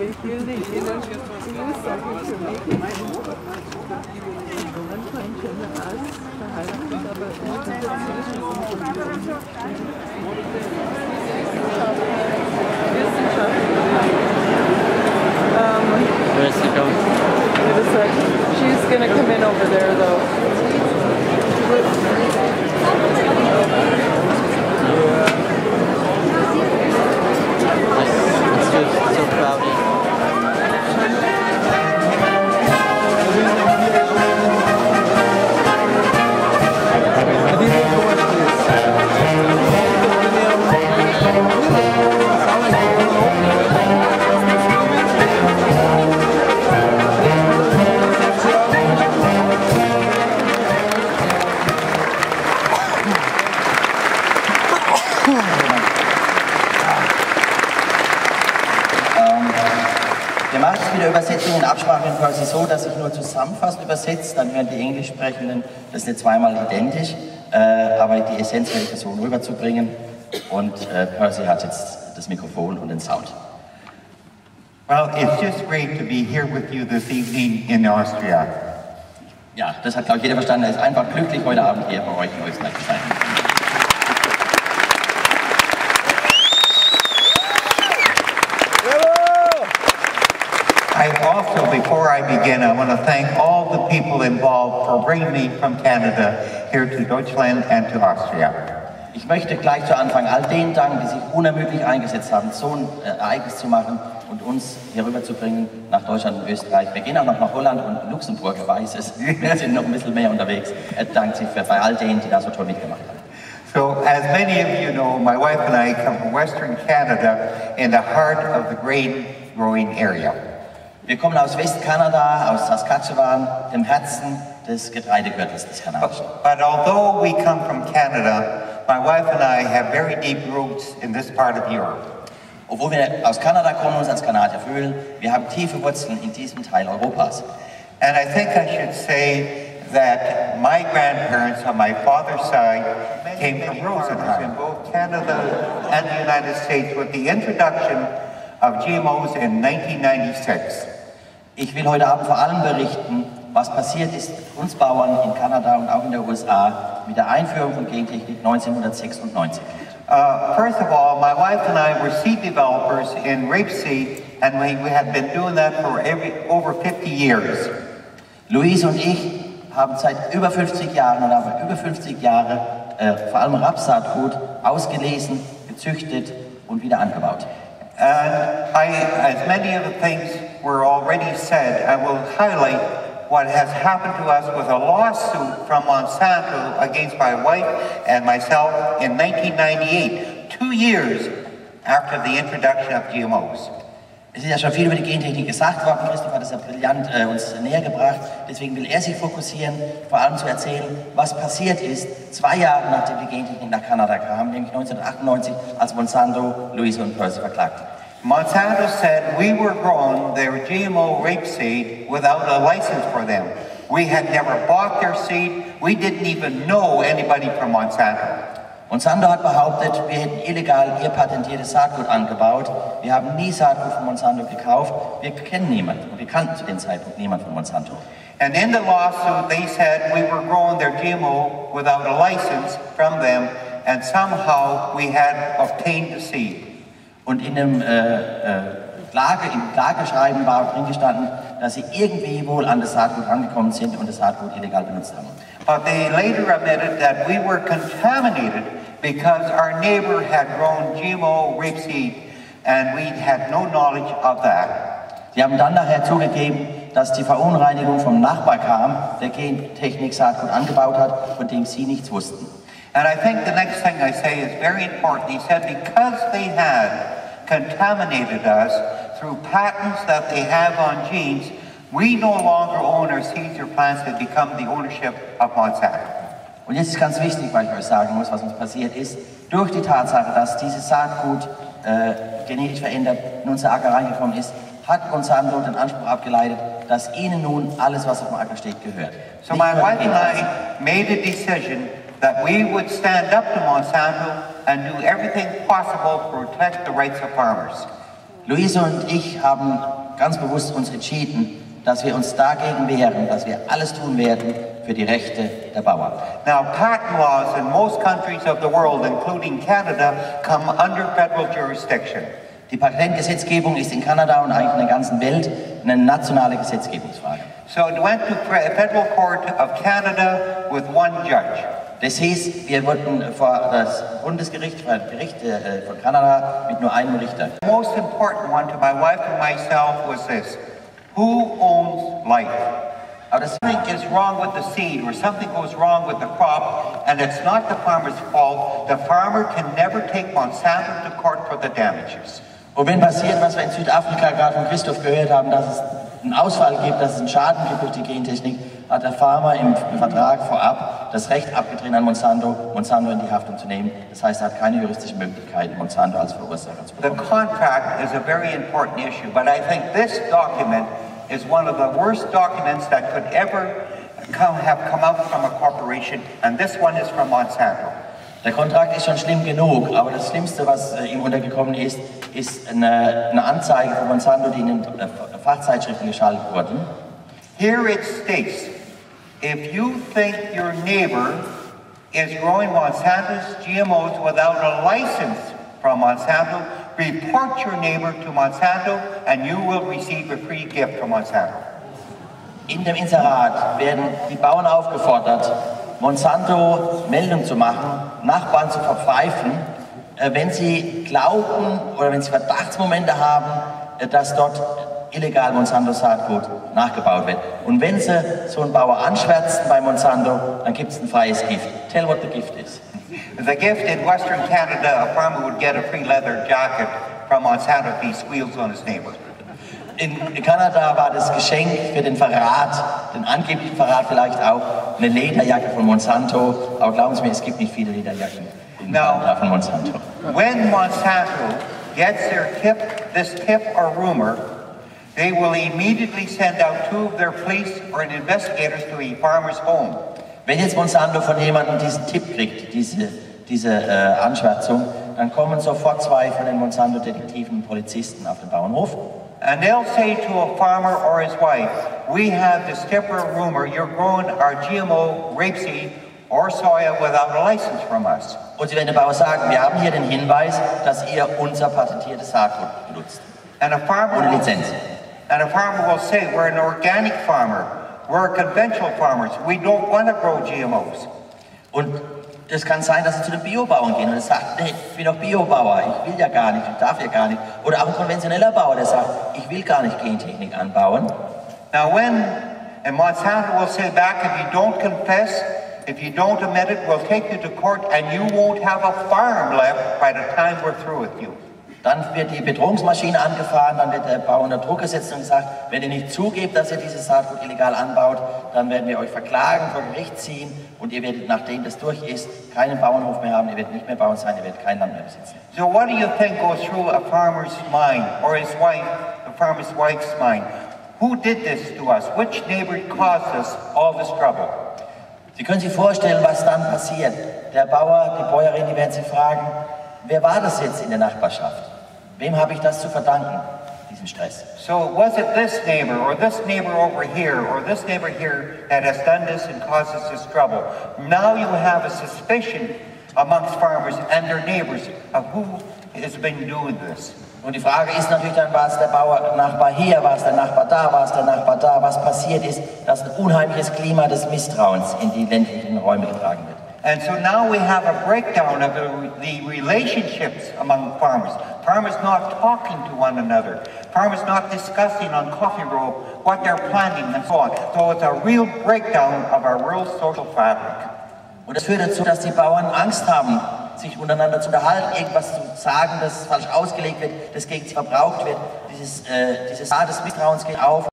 Where's she going? She's going to come in over there, though. It's just so crowded. Wir machen es mit der Übersetzung in Absprache mit Percy so, dass ich nur zusammenfassend übersetze, dann hören die Englischsprechenden das nicht zweimal identisch, aber die Essenz werde ich versuchen rüberzubringen und Percy hat jetzt das Mikrofon und den Sound. Well, it's just great to be here with you this evening in Austria. Ja, das hat, glaube ich, jeder verstanden. Er ist einfach glücklich, heute Abend hier bei euch in Österreich zu sein. I also, before I begin, I want to thank all the people involved for bringing me from Canada here to Deutschland and to Austria. Ich möchte gleich zu Anfang all denen danken, die sich unermüdlich eingesetzt haben, so ein Ereignis zu machen und uns hier rüber zu bringen nach Deutschland und Österreich. Wir gehen auch noch nach Holland und Luxemburg, weiß es. Wir sind noch ein bisschen mehr unterwegs. Er dankt sich bei all denen, die da so toll mitgemacht haben. So, as many of you know, my wife and I come from Western Canada in the heart of the grain growing area. Wir kommen aus Westkanada, aus Saskatchewan, dem Herzen des Getreidegürtels des Kanadischen. But although we come from Canada, my wife and I have very deep roots in this part of Europe. Obwohl wir aus Kanada kommen und uns als Kanadier fühlen, wir haben tiefe Wurzeln in diesem Teil Europas. And I think I should say that my grandparents on my father's side came from Rosenheim in both Canada and the United States with the introduction of GMO'S in 1996. Ich will heute Abend vor allem berichten, was passiert ist mit uns Bauern in Kanada und auch in der USA mit der Einführung von Gentechnik 1996. First of all, my wife and I were seed developers in rapeseed, and we had been doing that for over 50 years. Luise und ich haben seit über 50 Jahren oder haben über 50 Jahre vor allem Rapssaatgut ausgelesen, gezüchtet und wieder angebaut. And as many of the things were already said, I will highlight what has happened to us with a lawsuit from Monsanto against my wife and myself in 1998, 2 years after the introduction of GMO's. Es ist ja schon viel über die Gentechnik gesagt worden, Christoph hat es ja brillant uns näher gebracht, deswegen will er sich fokussieren, vor allem zu erzählen, was passiert ist, 2 Jahre nachdem die Gentechnik nach Kanada kam, nämlich 1998, als Monsanto Luise und Percy verklagte. Monsanto said we were growing their GMO rapeseed without a license for them. We had never bought their seed, we didn't even know anybody from Monsanto. Monsanto hat behauptet, wir hätten illegal ihr patentiertes Saatgut angebaut. Wir haben nie Saatgut von Monsanto gekauft. Wir kennen niemanden und wir kannten zu dem Zeitpunkt niemanden von Monsanto. And in the lawsuit they said we were growing their GMO without a license from them and somehow we had obtained the seed. Und in dem Klageschreiben war drin gestanden, dass sie irgendwie wohl an das Saatgut rangekommen sind und das Saatgut illegal benutzt haben. But they later admitted that we were contaminated because our neighbor had grown GMO rapeseed and we had no knowledge of that. Sie haben dann nachher zugegeben, dass die Verunreinigung vom Nachbar kam, der Gentechnik Saatgut angebaut hat, von dem sie nichts wussten. And I think the next thing I say is very important. He said because they had contaminated us through patents that they have on genes, we no longer own our seeds or plants that become the ownership of Monsanto. Und jetzt ist ganz wichtig, weil ich euch sagen muss, was uns passiert ist, durch die Tatsache, dass dieses Saatgut genetisch verändert in unser Acker reingekommen ist, hat Monsanto den Anspruch abgeleitet, dass ihnen nun alles, was auf dem Acker steht, gehört. So my wife and I made a decision that we would stand up to Monsanto and do everything possible to protect the rights of farmers. Luise und ich haben ganz bewusst uns entschieden, dass wir uns dagegen wehren, dass wir alles tun werden für die Rechte der Bauern. Now, patent laws in most countries of the world, including Canada, come under federal jurisdiction. Die Patentgesetzgebung ist in Kanada und eigentlich in der ganzen Welt eine nationale Gesetzgebungsfrage. So it went to federal court of Canada with one judge. Das hieß, wir wurden vor das Bundesgericht, vor das Gericht von Kanada mit nur einem Richter. The most important one to my wife and myself was this: who owns life? Aber das Something is wrong with the seed or something goes wrong with the crop and it's not the farmer's fault, the farmer can never take Monsanto to court for the damages. Und wenn passiert, was wir in Südafrika gerade von Christoph gehört haben, dass es einen Ausfall gibt, dass es einen Schaden gibt durch die Gentechnik, hat der Farmer im Vertrag vorab das Recht abgetreten an Monsanto in die Haftung zu nehmen. Das heißt, er hat keine juristische Möglichkeit, Monsanto als Verursacher zu bekommen. The contract is a very important issue, but I think this document is one of the worst documents that could ever have come out from a corporation, and this one is from Monsanto. Der Kontrakt ist schon schlimm genug, aber das Schlimmste, was ihm untergekommen ist, ist eine Anzeige von Monsanto, die in den Fachzeitschriften geschaltet wurde. Here it states, if you think your neighbor is growing Monsanto's GMOs without a license from Monsanto, report your neighbor to Monsanto and you will receive a free gift from Monsanto. In dem Inserat werden die Bauern aufgefordert, Monsanto Meldung zu machen, Nachbarn zu verpfeifen, wenn sie glauben oder wenn sie Verdachtsmomente haben, dass dort illegal Monsanto-Saatgut nachgebaut wird. Und wenn sie so einen Bauer anschwärzen bei Monsanto, dann gibt es ein freies Gift. Tell what the gift is. The gift in Western Canada, a farmer would get a free leather jacket from Monsanto if he squeals on his neighbor. In Kanada war das Geschenk für den Verrat, den angeblichen Verrat vielleicht auch, eine Lederjacke von Monsanto. Aber glauben Sie mir, es gibt nicht viele Lederjacken von Monsanto. When Monsanto gets their tip or rumor, they will immediately send out 2 of their police or investigators to a farmer's home. Wenn jetzt Monsanto von jemandem diesen Tipp kriegt, diese Anschwärzung, dann kommen sofort 2 von den Monsanto-Detektiven und Polizisten auf den Bauernhof. And they'll say to a farmer or his wife, we have this tip or rumor you're growing our GMO rapeseed or soya without a license from us. Und sie werden dem Bauer sagen, wir haben hier den Hinweis, dass ihr unser patentiertes Saatgut benutzt. And a farmer ohne Lizenz. And a farmer will say, we're an organic farmer, we're conventional farmers, we don't want to grow GMOs. Und es kann sein, dass sie zu den Biobauern gehen und er sagt, nee, ich bin doch Biobauer, ich will ja gar nicht, ich darf ja gar nicht. Oder auch ein konventioneller Bauer, der sagt, ich will gar nicht Gentechnik anbauen. Now and Monsanto will say back, if you don't confess, if you don't admit it, we'll take you to court and you won't have a farm left by the time we're through with you. Dann wird die Bedrohungsmaschine angefahren, dann wird der Bauer unter Druck gesetzt und gesagt, wenn ihr nicht zugebt, dass ihr dieses Saatgut illegal anbaut, dann werden wir euch verklagen, vor Gericht ziehen und ihr werdet, nachdem das durch ist, keinen Bauernhof mehr haben, ihr werdet nicht mehr Bauern sein, ihr werdet kein Land mehr besitzen. So what do you think goes through a farmer's mind or his wife, the farmer's wife's mind? Who did this to us? Which neighbor caused us all this trouble? Sie können sich vorstellen, was dann passiert. Der Bauer, die Bäuerin, die werden sich fragen, wer war das jetzt in der Nachbarschaft? Wem habe ich das zu verdanken, diesen Stress? So was it this neighbor or this neighbor over here or this neighbor here that has done this and caused us this trouble? Now you have a suspicion amongst farmers and their neighbors of who has been doing this. Und die Frage ist natürlich dann, war es der Nachbar hier, war es der Nachbar da, war es der Nachbar da? Was passiert ist, dass ein unheimliches Klima des Misstrauens in die ländlichen Räume getragen wird. And so now we have a breakdown of the relationships among farmers. Farmers not talking to one another. Farmers not discussing on coffee row what they're planting and so on. So it's a real breakdown of our real social fabric. Und das führt dazu, dass die Bauern Angst haben, sich untereinander zu unterhalten, irgendwas zu sagen, das falsch ausgelegt wird, das gegen sie verbraucht wird. Dieses Haar des Misstrauens geht auf.